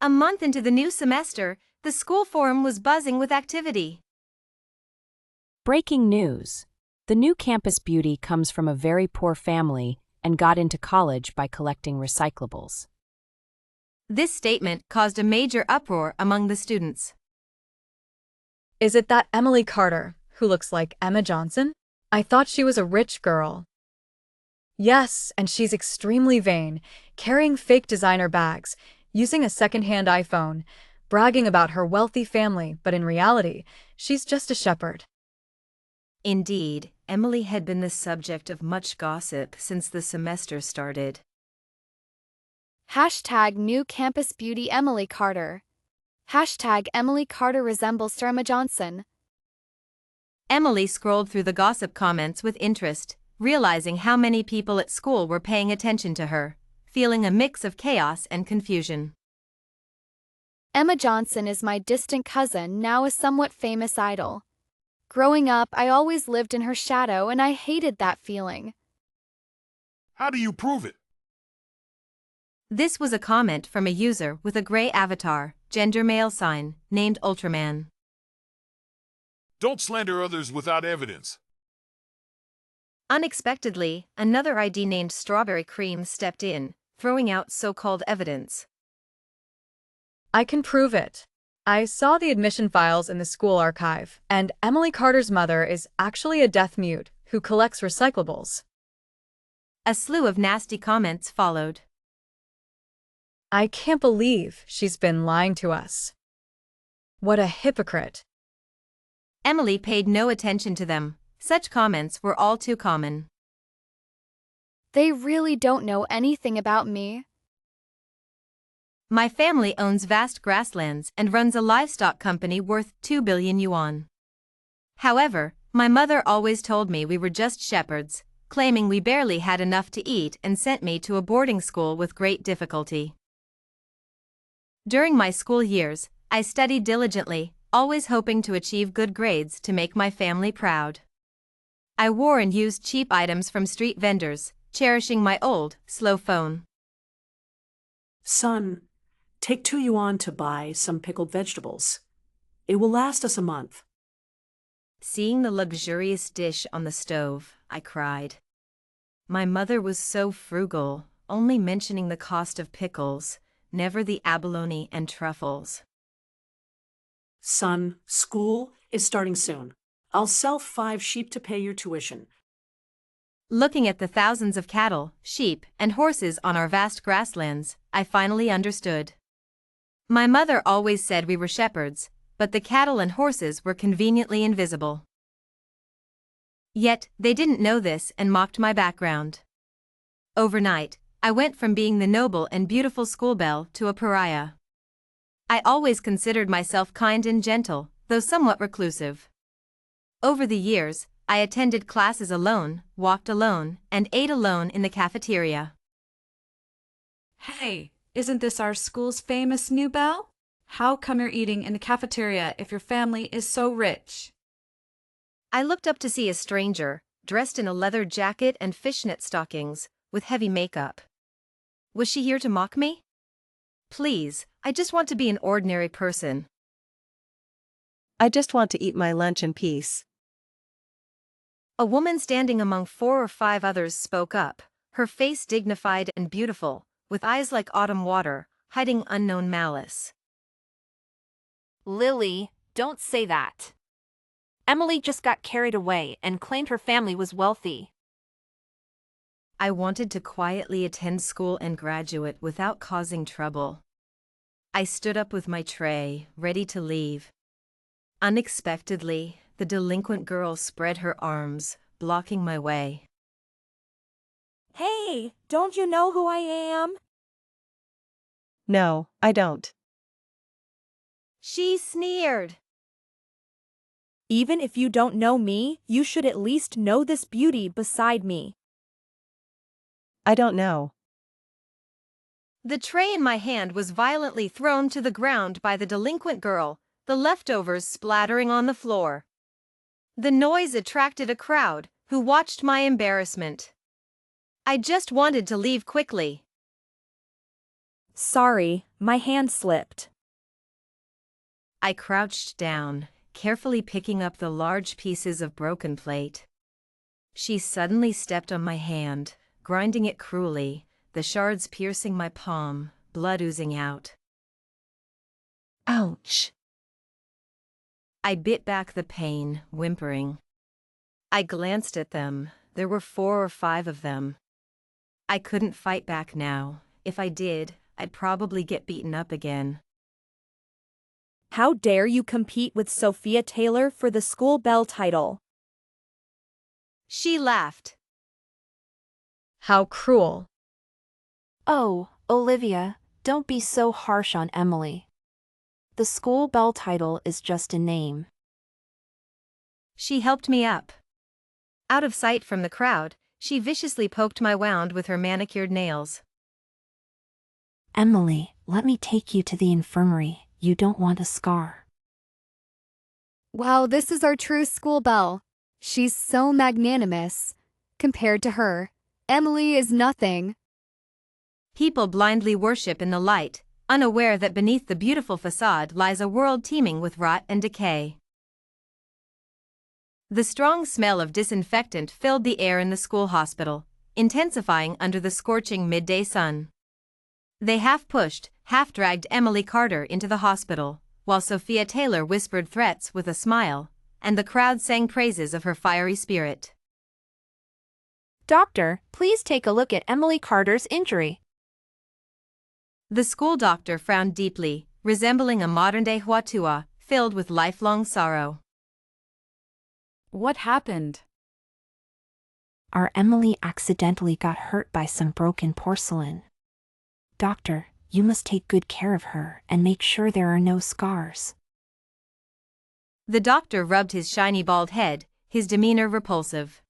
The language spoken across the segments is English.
A month into the new semester, the school forum was buzzing with activity. Breaking news. The new campus beauty comes from a very poor family and got into college by collecting recyclables. This statement caused a major uproar among the students. Is it that Emily Carter, who looks like Emma Johnson? I thought she was a rich girl. Yes, and she's extremely vain, carrying fake designer bags, using a second-hand iPhone, bragging about her wealthy family, but in reality, she's just a shepherd. Indeed, Emily had been the subject of much gossip since the semester started. Hashtag new campus beauty Emily Carter. Hashtag Emily Carter resembles Emma Johnson. Emily scrolled through the gossip comments with interest, realizing how many people at school were paying attention to her, feeling a mix of chaos and confusion. Emma Johnson is my distant cousin, now a somewhat famous idol. Growing up, I always lived in her shadow and I hated that feeling. How do you prove it? This was a comment from a user with a gray avatar, gender male sign, named Ultraman. Don't slander others without evidence. Unexpectedly, another ID named Strawberry Cream stepped in, throwing out so-called evidence. I can prove it. I saw the admission files in the school archive, and Emily Carter's mother is actually a deaf mute who collects recyclables. A slew of nasty comments followed. I can't believe she's been lying to us. What a hypocrite. Emily paid no attention to them. Such comments were all too common. They really don't know anything about me. My family owns vast grasslands and runs a livestock company worth 2 billion yuan. However, my mother always told me we were just shepherds, claiming we barely had enough to eat and sent me to a boarding school with great difficulty. During my school years, I studied diligently, always hoping to achieve good grades to make my family proud. I wore and used cheap items from street vendors, cherishing my old, slow phone. Son, take 2 yuan to buy some pickled vegetables. It will last us a month. Seeing the luxurious dish on the stove, I cried. My mother was so frugal, only mentioning the cost of pickles, never the abalone and truffles. Son, school is starting soon. I'll sell 5 sheep to pay your tuition. Looking at the thousands of cattle, sheep, and horses on our vast grasslands, I finally understood. My mother always said we were shepherds, but the cattle and horses were conveniently invisible. Yet, they didn't know this and mocked my background. Overnight, I went from being the noble and beautiful schoolbelle to a pariah. I always considered myself kind and gentle, though somewhat reclusive. Over the years, I attended classes alone, walked alone, and ate alone in the cafeteria. Hey, isn't this our school's famous new belle? How come you're eating in the cafeteria if your family is so rich? I looked up to see a stranger, dressed in a leather jacket and fishnet stockings, with heavy makeup. Was she here to mock me? Please, I just want to be an ordinary person. I just want to eat my lunch in peace. A woman standing among 4 or 5 others spoke up, her face dignified and beautiful, with eyes like autumn water, hiding unknown malice. Lily, don't say that. Emily just got carried away and claimed her family was wealthy. I wanted to quietly attend school and graduate without causing trouble. I stood up with my tray, ready to leave. Unexpectedly, the delinquent girl spread her arms, blocking my way. Hey, don't you know who I am? No, I don't. She sneered. Even if you don't know me, you should at least know this beauty beside me. I don't know. The tray in my hand was violently thrown to the ground by the delinquent girl, the leftovers splattering on the floor. The noise attracted a crowd, who watched my embarrassment. I just wanted to leave quickly. Sorry, my hand slipped. I crouched down, carefully picking up the large pieces of broken plate. She suddenly stepped on my hand, grinding it cruelly, the shards piercing my palm, blood oozing out. Ouch. I bit back the pain, whimpering. I glanced at them. There were 4 or 5 of them. I couldn't fight back now. If I did, I'd probably get beaten up again. How dare you compete with Sophia Taylor for the school belle title? She laughed. How cruel. Oh, Olivia, don't be so harsh on Emily. The school belle title is just a name. She helped me up. Out of sight from the crowd, she viciously poked my wound with her manicured nails. Emily, let me take you to the infirmary. You don't want a scar. Wow, this is our true school belle. She's so magnanimous. Compared to her, Emily is nothing. People blindly worship in the light, unaware that beneath the beautiful facade lies a world teeming with rot and decay. The strong smell of disinfectant filled the air in the school hospital, intensifying under the scorching midday sun. They half-pushed, half-dragged Emily Carter into the hospital, while Sophia Taylor whispered threats with a smile, and the crowd sang praises of her fiery spirit. Doctor, please take a look at Emily Carter's injury. The school doctor frowned deeply, resembling a modern-day Huatua, filled with lifelong sorrow. What happened? Our Emily accidentally got hurt by some broken porcelain. Doctor, you must take good care of her and make sure there are no scars. The doctor rubbed his shiny bald head, his demeanor repulsive.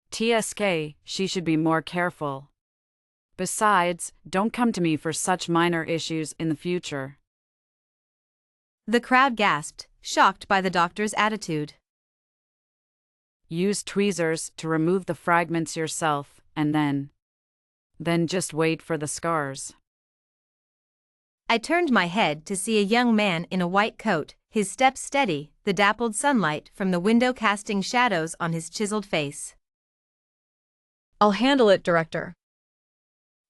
TSK, she should be more careful. Besides, don't come to me for such minor issues in the future. The crowd gasped, shocked by the doctor's attitude. Use tweezers to remove the fragments yourself, and then just wait for the scars. I turned my head to see a young man in a white coat, his steps steady, the dappled sunlight from the window casting shadows on his chiseled face. I'll handle it, Director.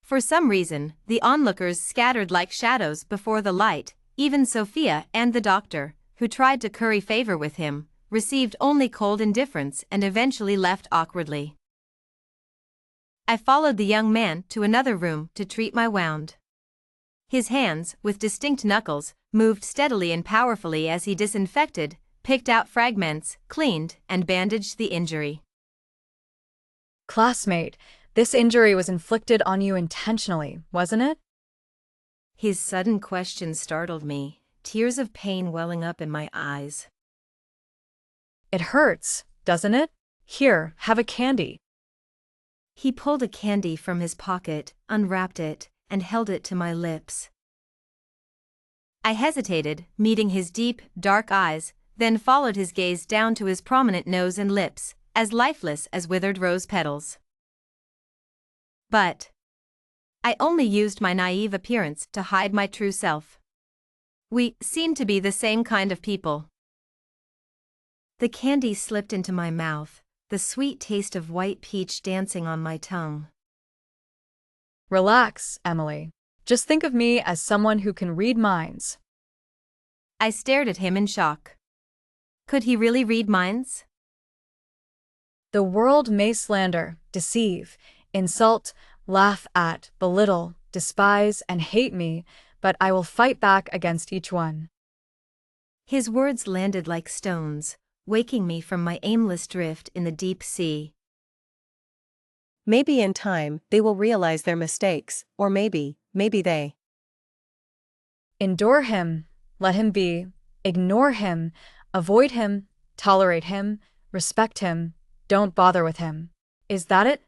For some reason, the onlookers scattered like shadows before the light. Even Sophia and the doctor, who tried to curry favor with him, received only cold indifference and eventually left awkwardly. I followed the young man to another room to treat my wound. His hands, with distinct knuckles, moved steadily and powerfully as he disinfected, picked out fragments, cleaned, and bandaged the injury. Classmate, this injury was inflicted on you intentionally, wasn't it? His sudden question startled me, tears of pain welling up in my eyes. It hurts, doesn't it? Here, have a candy. He pulled a candy from his pocket, unwrapped it, and held it to my lips. I hesitated, meeting his deep, dark eyes, then followed his gaze down to his prominent nose and lips, as lifeless as withered rose petals. But I only used my naive appearance to hide my true self. We seemed to be the same kind of people. The candy slipped into my mouth, the sweet taste of white peach dancing on my tongue. Relax, Emily. Just think of me as someone who can read minds. I stared at him in shock. Could he really read minds? The world may slander, deceive, insult, laugh at, belittle, despise, and hate me, but I will fight back against each one. His words landed like stones, waking me from my aimless drift in the deep sea. Maybe in time, they will realize their mistakes, or maybe they. Endure him, let him be, ignore him, avoid him, tolerate him, respect him, don't bother with him. Is that it?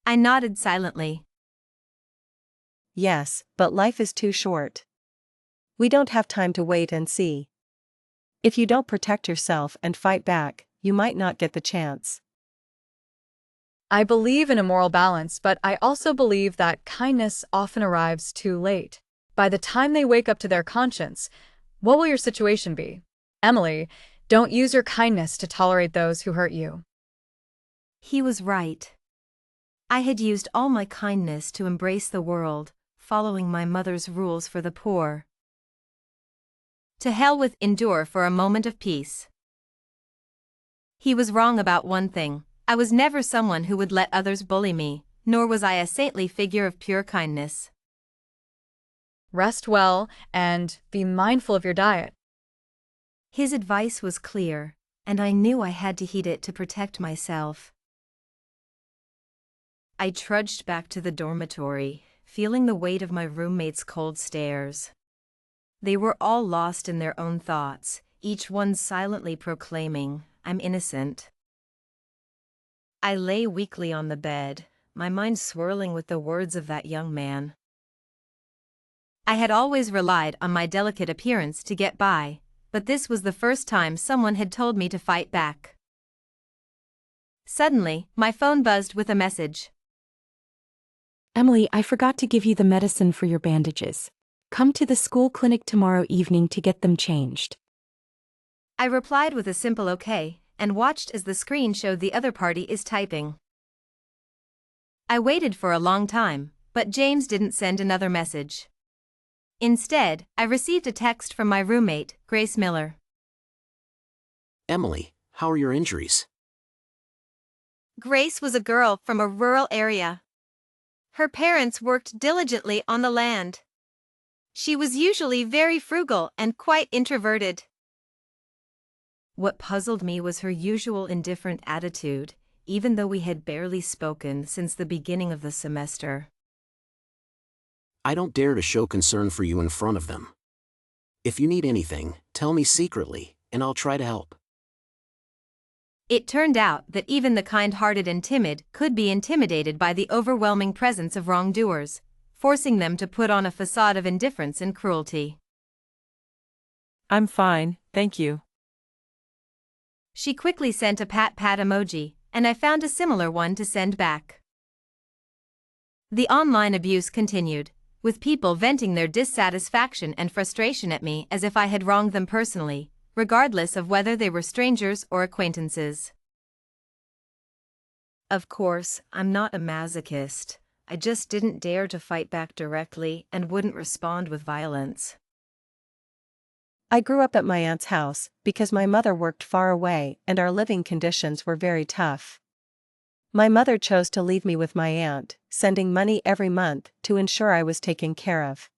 I nodded silently. Yes, but life is too short. We don't have time to wait and see. If you don't protect yourself and fight back, you might not get the chance. I believe in a moral balance, but I also believe that kindness often arrives too late. By the time they wake up to their conscience, what will your situation be? Emily, don't use your kindness to tolerate those who hurt you. He was right. I had used all my kindness to embrace the world, following my mother's rules for the poor. To hell with endure for a moment of peace. He was wrong about one thing. I was never someone who would let others bully me, nor was I a saintly figure of pure kindness. Rest well and be mindful of your diet. His advice was clear, and I knew I had to heed it to protect myself. I trudged back to the dormitory, feeling the weight of my roommates' cold stares. They were all lost in their own thoughts, each one silently proclaiming, "I'm innocent." I lay weakly on the bed, my mind swirling with the words of that young man. I had always relied on my delicate appearance to get by, but this was the first time someone had told me to fight back. Suddenly, my phone buzzed with a message. Emily, I forgot to give you the medicine for your bandages. Come to the school clinic tomorrow evening to get them changed. I replied with a simple okay, and watched as the screen showed the other party is typing. I waited for a long time, but James didn't send another message. Instead, I received a text from my roommate, Grace Miller. Emily, how are your injuries? Grace was a girl from a rural area. Her parents worked diligently on the land. She was usually very frugal and quite introverted. What puzzled me was her usual indifferent attitude, even though we had barely spoken since the beginning of the semester. I don't dare to show concern for you in front of them. If you need anything, tell me secretly, and I'll try to help. It turned out that even the kind-hearted and timid could be intimidated by the overwhelming presence of wrongdoers, forcing them to put on a facade of indifference and cruelty. I'm fine, thank you. She quickly sent a pat-pat emoji, and I found a similar one to send back. The online abuse continued, with people venting their dissatisfaction and frustration at me as if I had wronged them personally, regardless of whether they were strangers or acquaintances. Of course, I'm not a masochist. I just didn't dare to fight back directly and wouldn't respond with violence. I grew up at my aunt's house because my mother worked far away and our living conditions were very tough. My mother chose to leave me with my aunt, sending money every month to ensure I was taken care of.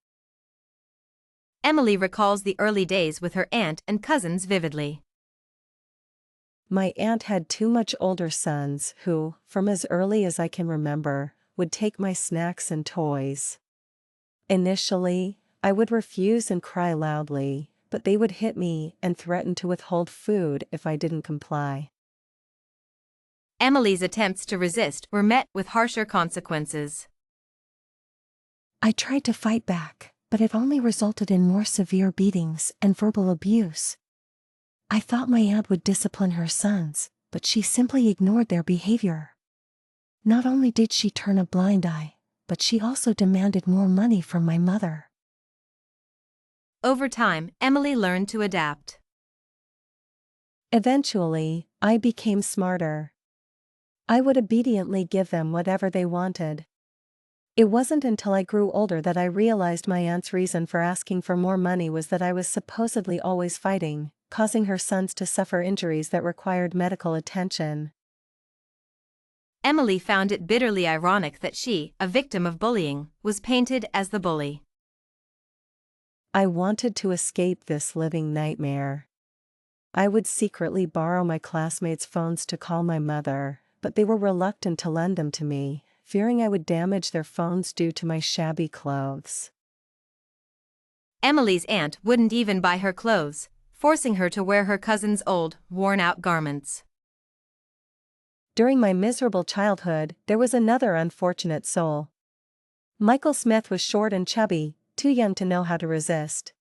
Emily recalls the early days with her aunt and cousins vividly. My aunt had two much older sons who, from as early as I can remember, would take my snacks and toys. Initially, I would refuse and cry loudly, but they would hit me and threaten to withhold food if I didn't comply. Emily's attempts to resist were met with harsher consequences. I tried to fight back, but it only resulted in more severe beatings and verbal abuse. I thought my aunt would discipline her sons, but she simply ignored their behavior. Not only did she turn a blind eye, but she also demanded more money from my mother. Over time, Emily learned to adapt. Eventually, I became smarter. I would obediently give them whatever they wanted. It wasn't until I grew older that I realized my aunt's reason for asking for more money was that I was supposedly always fighting, causing her sons to suffer injuries that required medical attention. Emily found it bitterly ironic that she, a victim of bullying, was painted as the bully. I wanted to escape this living nightmare. I would secretly borrow my classmates' phones to call my mother, but they were reluctant to lend them to me, fearing I would damage their phones due to my shabby clothes. Emily's aunt wouldn't even buy her clothes, forcing her to wear her cousin's old, worn-out garments. During my miserable childhood, there was another unfortunate soul. Michael Smith was short and chubby, too young to know how to resist.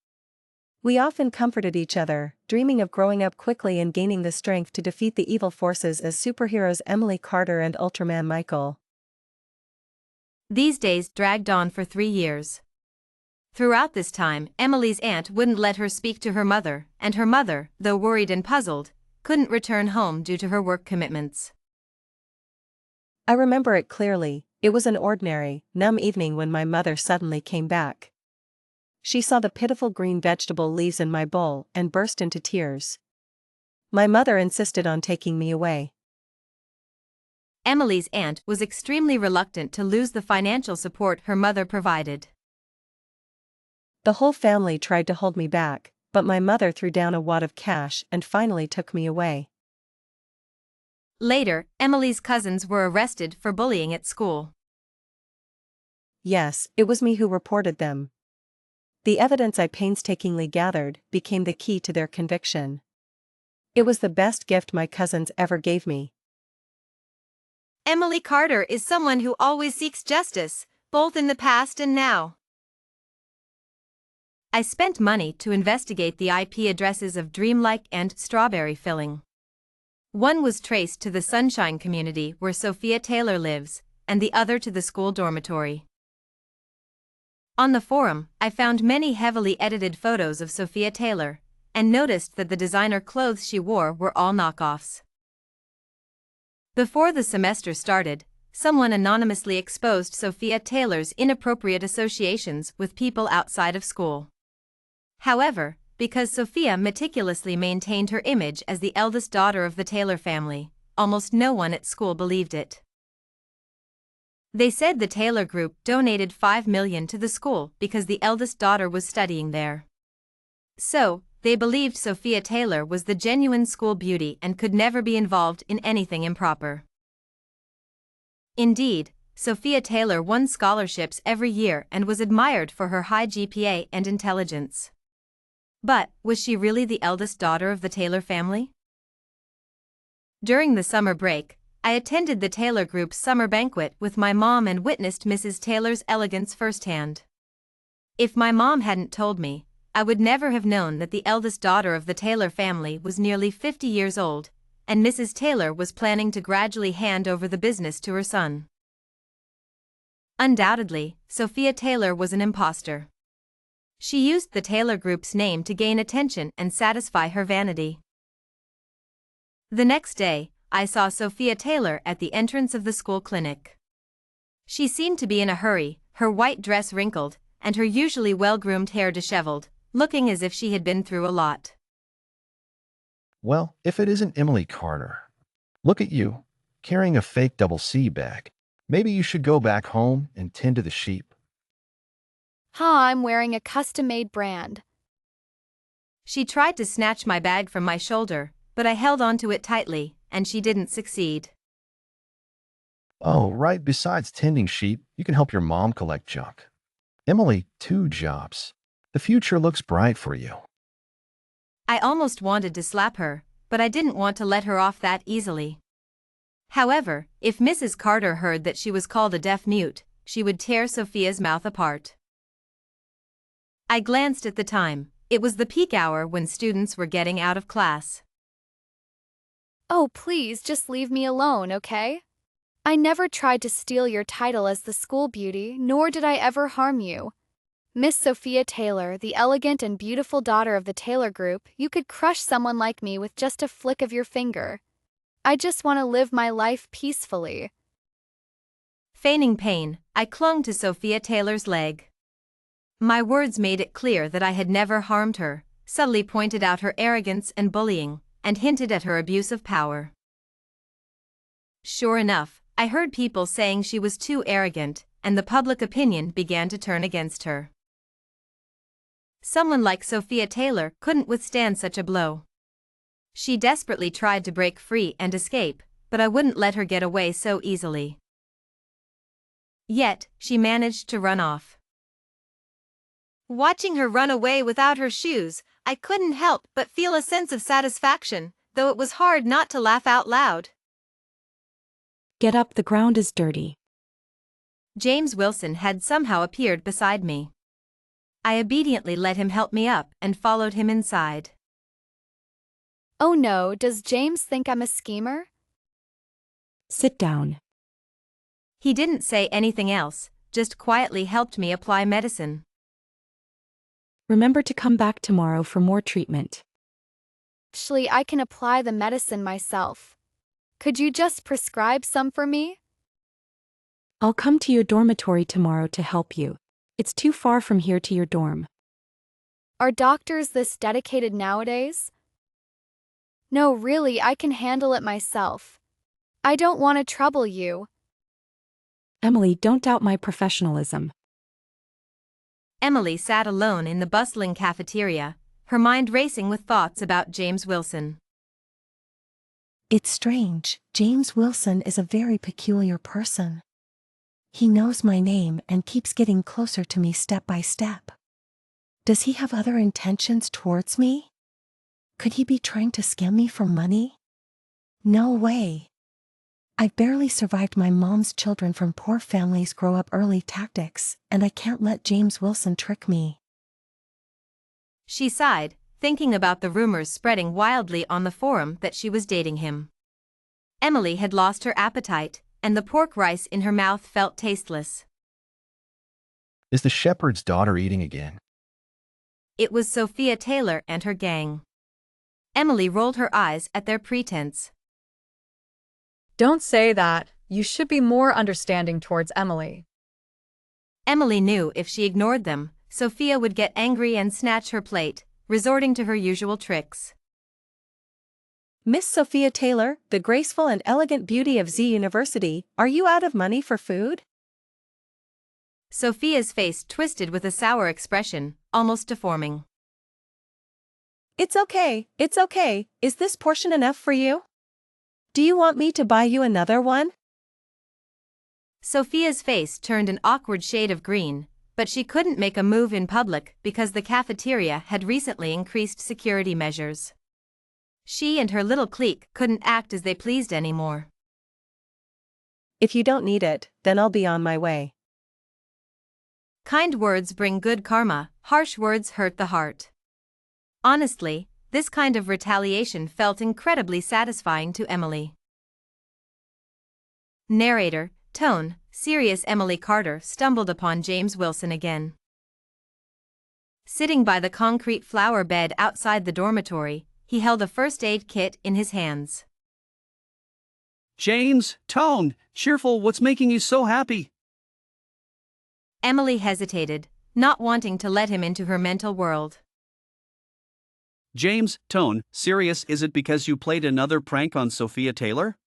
We often comforted each other, dreaming of growing up quickly and gaining the strength to defeat the evil forces as superheroes Emily Carter and Ultraman Michael. These days dragged on for 3 years. Throughout this time, Emily's aunt wouldn't let her speak to her mother, and her mother, though worried and puzzled, couldn't return home due to her work commitments. I remember it clearly. It was an ordinary, numb evening when my mother suddenly came back. She saw the pitiful green vegetable leaves in my bowl and burst into tears. My mother insisted on taking me away. Emily's aunt was extremely reluctant to lose the financial support her mother provided. The whole family tried to hold me back, but my mother threw down a wad of cash and finally took me away. Later, Emily's cousins were arrested for bullying at school. Yes, it was me who reported them. The evidence I painstakingly gathered became the key to their conviction. It was the best gift my cousins ever gave me. Emily Carter is someone who always seeks justice, both in the past and now. I spent money to investigate the IP addresses of Dreamlike and Strawberry Filling. One was traced to the Sunshine community where Sophia Taylor lives, and the other to the school dormitory. On the forum, I found many heavily edited photos of Sophia Taylor, and noticed that the designer clothes she wore were all knockoffs. Before the semester started, someone anonymously exposed Sophia Taylor's inappropriate associations with people outside of school. However, because Sophia meticulously maintained her image as the eldest daughter of the Taylor family, almost no one at school believed it. They said the Taylor Group donated $5 million to the school because the eldest daughter was studying there. So, they believed Sophia Taylor was the genuine school beauty and could never be involved in anything improper. Indeed, Sophia Taylor won scholarships every year and was admired for her high GPA and intelligence. But, was she really the eldest daughter of the Taylor family? During the summer break, I attended the Taylor Group's summer banquet with my mom and witnessed Mrs. Taylor's elegance firsthand. If my mom hadn't told me, I would never have known that the eldest daughter of the Taylor family was nearly 50 years old, and Mrs. Taylor was planning to gradually hand over the business to her son. Undoubtedly, Sophia Taylor was an impostor. She used the Taylor Group's name to gain attention and satisfy her vanity. The next day, I saw Sophia Taylor at the entrance of the school clinic. She seemed to be in a hurry, her white dress wrinkled, and her usually well-groomed hair disheveled, looking as if she had been through a lot. Well, if it isn't Emily Carter. Look at you, carrying a fake double C bag. Maybe you should go back home and tend to the sheep. I'm wearing a custom-made brand. She tried to snatch my bag from my shoulder, but I held onto it tightly, and she didn't succeed. Oh, right, besides tending sheep, you can help your mom collect junk. Emily, 2 jobs. The future looks bright for you. I almost wanted to slap her, but I didn't want to let her off that easily. However, if Mrs. Carter heard that she was called a deaf mute, she would tear Sophia's mouth apart. I glanced at the time. It was the peak hour when students were getting out of class. Oh, please just leave me alone, okay? I never tried to steal your title as the school beauty, nor did I ever harm you. Miss Sophia Taylor, the elegant and beautiful daughter of the Taylor Group, you could crush someone like me with just a flick of your finger. I just want to live my life peacefully. Feigning pain, I clung to Sophia Taylor's leg. My words made it clear that I had never harmed her, subtly pointed out her arrogance and bullying, and hinted at her abuse of power. Sure enough, I heard people saying she was too arrogant, and the public opinion began to turn against her. Someone like Sophia Taylor couldn't withstand such a blow. She desperately tried to break free and escape, but I wouldn't let her get away so easily. Yet, she managed to run off. Watching her run away without her shoes, I couldn't help but feel a sense of satisfaction, though it was hard not to laugh out loud. Get up, the ground is dirty. James Wilson had somehow appeared beside me. I obediently let him help me up and followed him inside. Oh no, does James think I'm a schemer? Sit down. He didn't say anything else, just quietly helped me apply medicine. Remember to come back tomorrow for more treatment. Actually, I can apply the medicine myself. Could you just prescribe some for me? I'll come to your dormitory tomorrow to help you. It's too far from here to your dorm. Are doctors this dedicated nowadays? No, really, I can handle it myself. I don't want to trouble you. Emily, don't doubt my professionalism. Emily sat alone in the bustling cafeteria, her mind racing with thoughts about James Wilson. It's strange, James Wilson is a very peculiar person. He knows my name and keeps getting closer to me step by step. Does he have other intentions towards me? Could he be trying to scam me for money? No way. I've barely survived my mom's children from poor families grow up early tactics, and I can't let James Wilson trick me. She sighed, thinking about the rumors spreading wildly on the forum that she was dating him. Emily had lost her appetite, and the pork rice in her mouth felt tasteless. Is the shepherd's daughter eating again? It was Sophia Taylor and her gang. Emily rolled her eyes at their pretense. Don't say that. You should be more understanding towards Emily. Emily knew if she ignored them, Sophia would get angry and snatch her plate, resorting to her usual tricks. Miss Sophia Taylor, the graceful and elegant beauty of Z University, are you out of money for food? Sophia's face twisted with a sour expression, almost deforming. It's okay, it's okay. Is this portion enough for you? Do you want me to buy you another one? Sophia's face turned an awkward shade of green, but she couldn't make a move in public because the cafeteria had recently increased security measures. She and her little clique couldn't act as they pleased anymore. If you don't need it, then I'll be on my way. Kind words bring good karma, harsh words hurt the heart. Honestly, this kind of retaliation felt incredibly satisfying to Emily. Narrator, tone, serious Emily Carter stumbled upon James Wilson again. Sitting by the concrete flower bed outside the dormitory, he held a first aid kit in his hands. James, tone, cheerful, what's making you so happy? Emily hesitated, not wanting to let him into her mental world. James, tone, serious, is it because you played another prank on Sophia Taylor?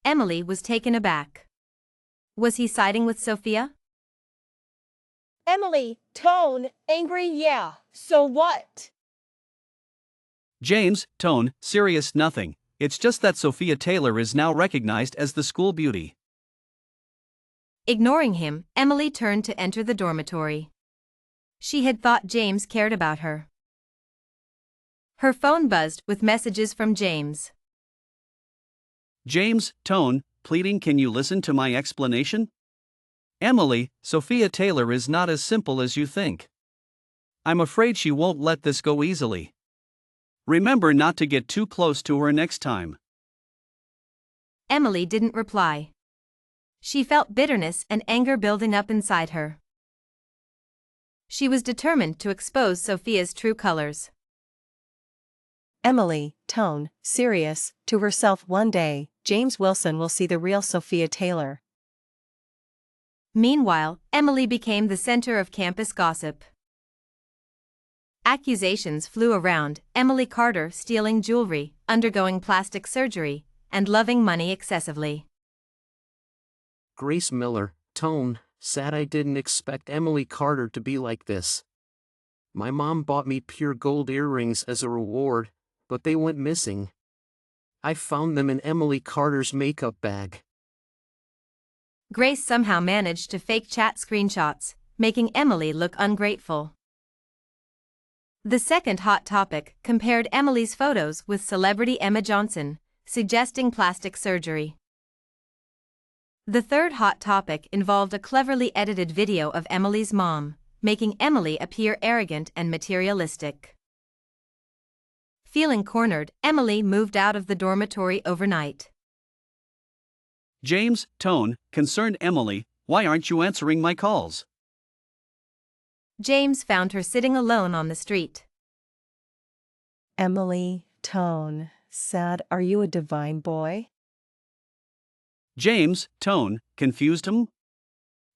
Emily was taken aback. Was he siding with Sophia? Emily, tone, angry, yeah, so what? James, tone, serious, nothing. It's just that Sophia Taylor is now recognized as the school beauty. Ignoring him, Emily turned to enter the dormitory. She had thought James cared about her. Her phone buzzed with messages from James. James, tone, pleading, can you listen to my explanation? Emily, Sophia Taylor is not as simple as you think. I'm afraid she won't let this go easily. Remember not to get too close to her next time. Emily didn't reply. She felt bitterness and anger building up inside her. She was determined to expose Sophia's true colors. Emily, tone, serious, to herself one day, James Wilson will see the real Sophia Taylor. Meanwhile, Emily became the center of campus gossip. Accusations flew around, Emily Carter stealing jewelry, undergoing plastic surgery, and loving money excessively. Grace Miller, tone, sad, I didn't expect Emily Carter to be like this. My mom bought me pure gold earrings as a reward, but they went missing. I found them in Emily Carter's makeup bag. Grace somehow managed to fake chat screenshots, making Emily look ungrateful. The second hot topic compared Emily's photos with celebrity Emma Johnson, suggesting plastic surgery. The third hot topic involved a cleverly edited video of Emily's mom, making Emily appear arrogant and materialistic. Feeling cornered, Emily moved out of the dormitory overnight. James, tone, concerned Emily, why aren't you answering my calls? James found her sitting alone on the street. Emily, tone, sad, are you a divine boy? James, tone, confused him?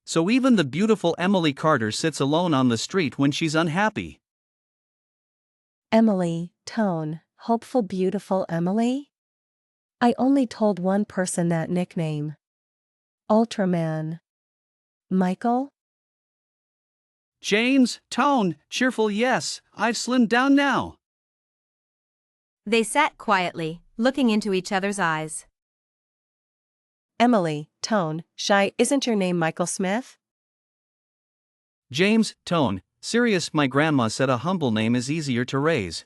So even the beautiful Emily Carter sits alone on the street when she's unhappy. Emily, tone, hopeful, beautiful Emily? I only told one person that nickname. Ultraman. Michael? James, tone, cheerful, yes, I've slimmed down now. They sat quietly, looking into each other's eyes. Emily, tone, shy, isn't your name Michael Smith? James, tone, serious, my grandma said a humble name is easier to raise.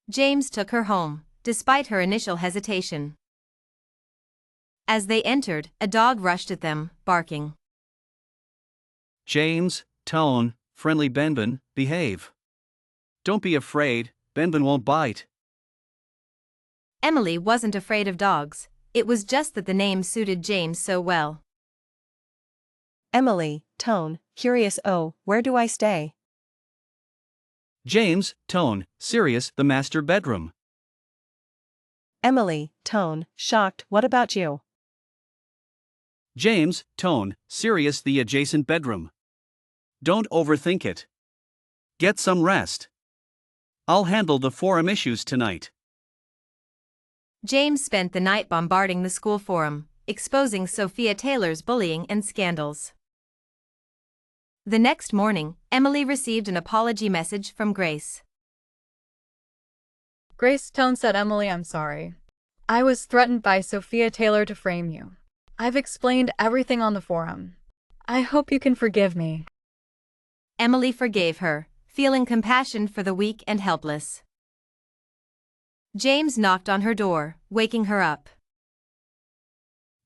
James took her home, despite her initial hesitation. As they entered, a dog rushed at them, barking. James, tone, friendly Benben, behave. Don't be afraid, Benben won't bite. Emily wasn't afraid of dogs, it was just that the name suited James so well. Emily, tone, curious, oh, where do I stay? James, tone, serious, the master bedroom. Emily, tone, shocked, what about you? James, tone, serious, the adjacent bedroom. Don't overthink it. Get some rest. I'll handle the forum issues tonight. James spent the night bombarding the school forum, exposing Sophia Taylor's bullying and scandals. The next morning, Emily received an apology message from Grace. Grace, tone, said Emily, I'm sorry. I was threatened by Sophia Taylor to frame you. I've explained everything on the forum. I hope you can forgive me. Emily forgave her, feeling compassion for the weak and helpless. James knocked on her door, waking her up.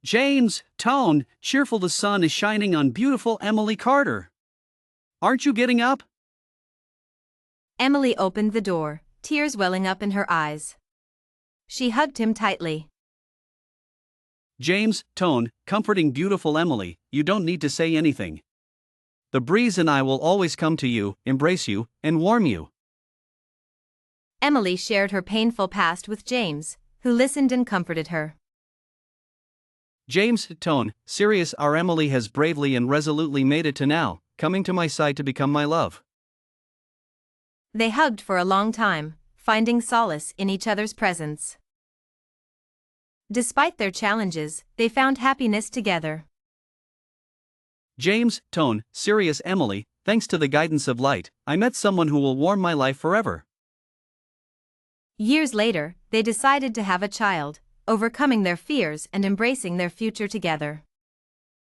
James, tone, cheerful, the sun is shining on beautiful Emily Carter. Aren't you getting up? Emily opened the door, tears welling up in her eyes. She hugged him tightly. James, tone, comforting beautiful Emily, you don't need to say anything. The breeze and I will always come to you, embrace you, and warm you. Emily shared her painful past with James, who listened and comforted her. James, tone, serious, our Emily has bravely and resolutely made it to now, coming to my side to become my love. They hugged for a long time, finding solace in each other's presence. Despite their challenges, they found happiness together. James, tone, serious Emily, thanks to the guidance of light, I met someone who will warm my life forever. Years later, they decided to have a child, overcoming their fears and embracing their future together.